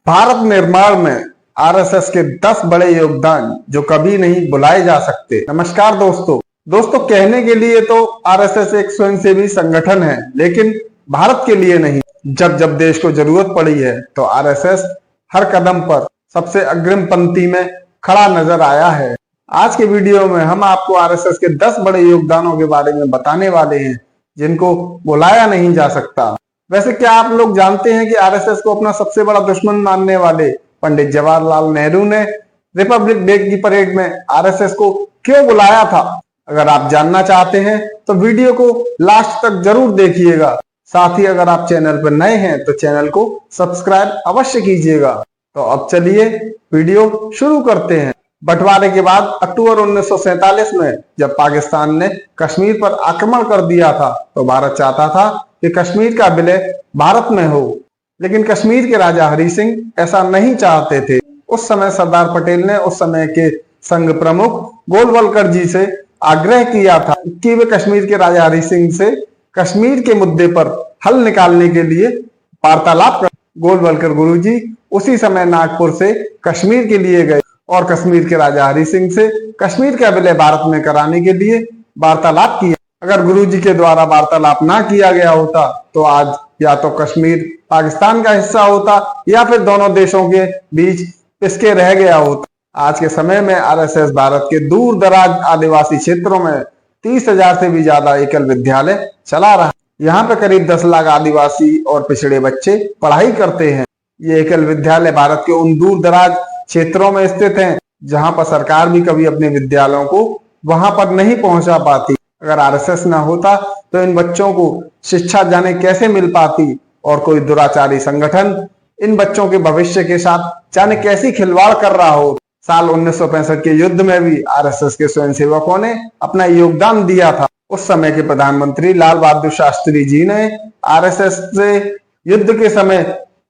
भारत निर्माण में आरएसएस के 10 बड़े योगदान जो कभी नहीं भुलाए जा सकते। नमस्कार दोस्तों, कहने के लिए तो आरएसएस एक स्वयंसेवी संगठन है, लेकिन भारत के लिए नहीं। जब जब देश को जरूरत पड़ी है तो आरएसएस हर कदम पर सबसे अग्रिम पंक्ति में खड़ा नजर आया है। आज के वीडियो में हम आपको आरएसएस के 10 बड़े योगदानों के बारे में बताने वाले हैं जिनको भुलाया नहीं जा सकता। वैसे क्या आप लोग जानते हैं कि आरएसएस को अपना सबसे बड़ा दुश्मन मानने वाले पंडित जवाहरलाल नेहरू ने रिपब्लिक डे की परेड में आरएसएस को क्यों बुलाया था? अगर आप जानना चाहते हैं तो वीडियो को लास्ट तक जरूर देखिएगा। साथ ही अगर आप चैनल पर नए हैं तो चैनल को सब्सक्राइब अवश्य कीजिएगा। तो अब चलिए वीडियो शुरू करते हैं। बंटवारे के बाद अक्टूबर 1947 में जब पाकिस्तान ने कश्मीर पर आक्रमण कर दिया था तो भारत चाहता था कि कश्मीर का विलय भारत में हो, लेकिन कश्मीर के राजा हरि सिंह ऐसा नहीं चाहते थे। उस समय सरदार पटेल ने उस समय के संघ प्रमुख गोलवलकर जी से आग्रह किया था कि वे कश्मीर के राजा हरि सिंह से कश्मीर के मुद्दे पर हल निकालने के लिए वार्तालाप कर। गोलवलकर गुरुजी उसी समय नागपुर से कश्मीर के लिए गए और कश्मीर के राजा हरि सिंह से कश्मीर का विलय भारत में कराने के लिए वार्तालाप किया। अगर गुरुजी के द्वारा वार्तालाप ना किया गया होता तो आज या तो कश्मीर पाकिस्तान का हिस्सा होता या फिर दोनों देशों के बीच पिसके रह गया होता। आज के समय में आरएसएस भारत के दूर दराज आदिवासी क्षेत्रों में 30,000 से भी ज्यादा एकल विद्यालय चला रहा है। यहाँ पे करीब 10 लाख आदिवासी और पिछड़े बच्चे पढ़ाई करते हैं। ये एकल विद्यालय भारत के उन दूर दराज क्षेत्रों में स्थित हैं जहां पर सरकार भी कभी अपने विद्यालयों को वहां पर नहीं पहुंचा पाती। अगर आरएसएस ना होता तो इन बच्चों को शिक्षा जाने कैसे मिल पाती और कोई दुराचारी संगठन इन बच्चों के भविष्य के साथ जाने कैसी खिलवाड़ कर रहा हो। साल 1965 के युद्ध में भी आरएसएस के स्वयंसेवकों ने अपना योगदान दिया था। उस समय के प्रधानमंत्री लाल बहादुर शास्त्री जी ने आरएसएस से युद्ध के समय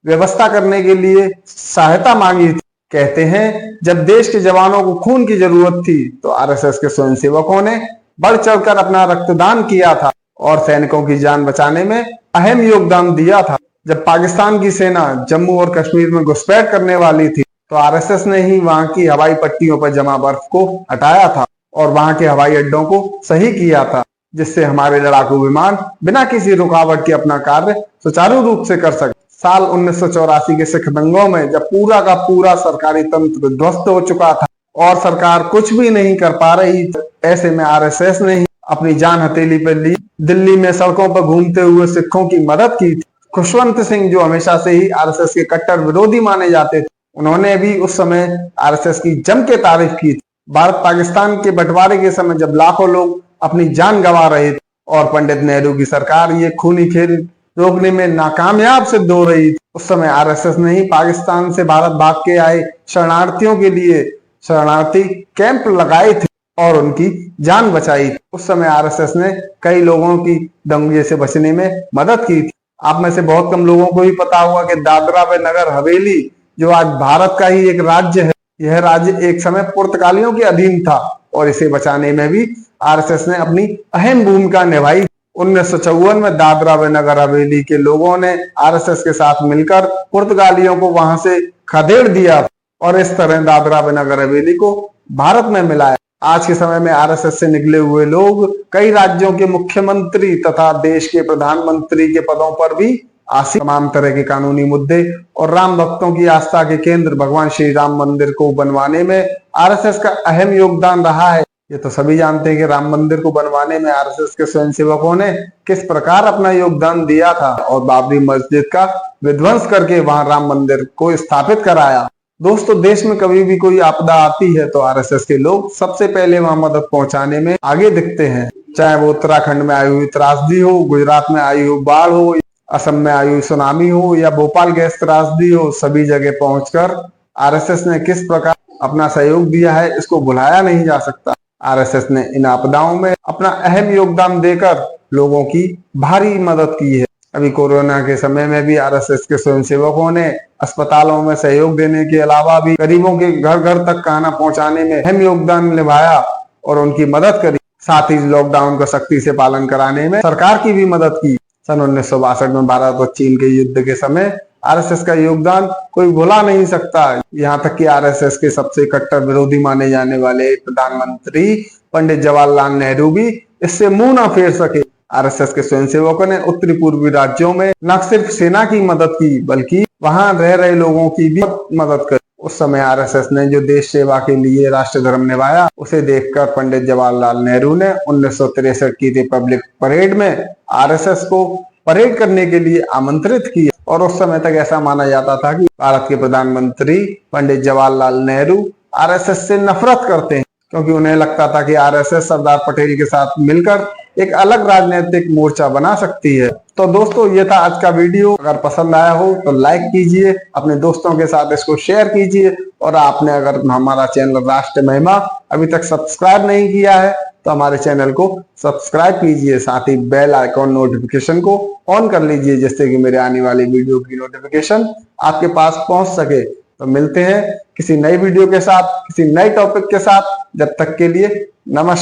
व्यवस्था करने के लिए सहायता मांगी थी। कहते हैं जब देश के जवानों को खून की जरूरत थी तो आरएसएस के स्वयंसेवकों ने बढ़ चढ़कर अपना रक्तदान किया था और सैनिकों की जान बचाने में अहम योगदान दिया था। जब पाकिस्तान की सेना जम्मू और कश्मीर में घुसपैठ करने वाली थी तो आरएसएस ने ही वहां की हवाई पट्टियों पर जमा बर्फ को हटाया था और वहां के हवाई अड्डों को सही किया था, जिससे हमारे लड़ाकू विमान बिना किसी रुकावट के अपना कार्य सुचारू रूप से कर सके। साल 1984 के सिख दंगों में जब पूरा का पूरा सरकारी तंत्र ध्वस्त हो चुका था और सरकार कुछ भी नहीं कर पा रही, ऐसे में आरएसएस ने ही अपनी जान हथेली पर ली। दिल्ली में सड़कों पर घूमते हुए सिखों की मदद की थी। खुशवंत सिंह जो हमेशा से ही आरएसएस के कट्टर विरोधी माने जाते थे, उन्होंने भी उस समय आरएसएस की जम के तारीफ की थी। भारत पाकिस्तान के बंटवारे के समय जब लाखों लोग अपनी जान गंवा रहे थे और पंडित नेहरू की सरकार ये खूनी खेल रोकने में नाकामयाब सिद्ध हो रही थी, उस समय आरएसएस ने ही पाकिस्तान से भारत भाग के आए शरणार्थियों के लिए शरणार्थी कैंप लगाए थे और उनकी जान बचाई थी। उस समय आरएसएस ने कई लोगों की दंगे से बचने में मदद की थी। आप में से बहुत कम लोगों को ही पता होगा कि दादरा व नगर हवेली जो आज भारत का ही एक राज्य है, यह राज्य एक समय पुर्तगालियों के अधीन था और इसे बचाने में भी आरएसएस ने अपनी अहम भूमिका निभाई। 1954 में दादरा व नगर हवेली के लोगों ने आरएसएस के साथ मिलकर पुर्तगालियों को वहां से खदेड़ दिया और इस तरह दादरा व नगर हवेली को भारत में मिलाया। आज के समय में आरएसएस से निकले हुए लोग कई राज्यों के मुख्यमंत्री तथा देश के प्रधानमंत्री के पदों पर भी आसीन। तमाम तरह के कानूनी मुद्दे और राम भक्तों की आस्था के केंद्र भगवान श्री राम मंदिर को बनवाने में आरएसएस का अहम योगदान रहा है। ये तो सभी जानते हैं कि राम मंदिर को बनवाने में आरएसएस के स्वयंसेवकों ने किस प्रकार अपना योगदान दिया था और बाबरी मस्जिद का विध्वंस करके वहां राम मंदिर को स्थापित कराया। दोस्तों, देश में कभी भी कोई आपदा आती है तो आरएसएस के लोग सबसे पहले वहां मदद पहुंचाने में आगे दिखते हैं। चाहे वो उत्तराखंड में आई हुई त्रासदी हो, गुजरात में आई हुई बाढ़ हो, असम में आई हुई सुनामी हो या भोपाल गैस त्रासदी हो, सभी जगह पहुंचकर आरएसएस ने किस प्रकार अपना सहयोग दिया है इसको भुलाया नहीं जा सकता। आरएसएस ने इन आपदाओं में अपना अहम योगदान देकर लोगों की भारी मदद की है। अभी कोरोना के समय में भी आरएसएस के स्वयंसेवकों ने अस्पतालों में सहयोग देने के अलावा भी गरीबों के घर घर तक खाना पहुंचाने में अहम योगदान निभाया और उनकी मदद करी। साथ ही लॉकडाउन का सख्ती से पालन कराने में सरकार की भी मदद की। सन 1962 में भारत और चीन के युद्ध के समय आरएसएस का योगदान कोई भुला नहीं सकता। यहाँ तक कि आरएसएस के सबसे कट्टर विरोधी माने जाने वाले प्रधानमंत्री पंडित जवाहरलाल नेहरू भी इससे मुंह ना फेर सके। आरएसएस के स्वयंसेवकों ने उत्तरी पूर्वी राज्यों में न सिर्फ सेना की मदद की बल्कि वहां रह रहे लोगों की भी मदद करी। उस समय आरएसएस ने जो देश सेवा के लिए राष्ट्र धर्म निभाया उसे देखकर पंडित जवाहरलाल नेहरू ने 1963 की रिपब्लिक परेड में आरएसएस को परेड करने के लिए आमंत्रित किया। और उस समय तक ऐसा माना जाता था कि भारत के प्रधानमंत्री पंडित जवाहरलाल नेहरू आरएसएस से नफरत करते हैं, क्योंकि उन्हें लगता था कि आरएसएस सरदार पटेल के साथ मिलकर एक अलग राजनीतिक मोर्चा बना सकती है। तो दोस्तों ये था आज का वीडियो। अगर पसंद आया हो तो लाइक कीजिए, अपने दोस्तों के साथ इसको शेयर कीजिए, और आपने अगर हमारा चैनल राष्ट्र महिमा अभी तक सब्सक्राइब नहीं किया है तो हमारे चैनल को सब्सक्राइब कीजिए, साथ ही बेल आइकॉन नोटिफिकेशन को ऑन कर लीजिए, जिससे कि मेरे आने वाली वीडियो की नोटिफिकेशन आपके पास पहुंच सके। तो मिलते हैं किसी नई वीडियो के साथ, किसी नए टॉपिक के साथ। जब तक के लिए नमस्कार।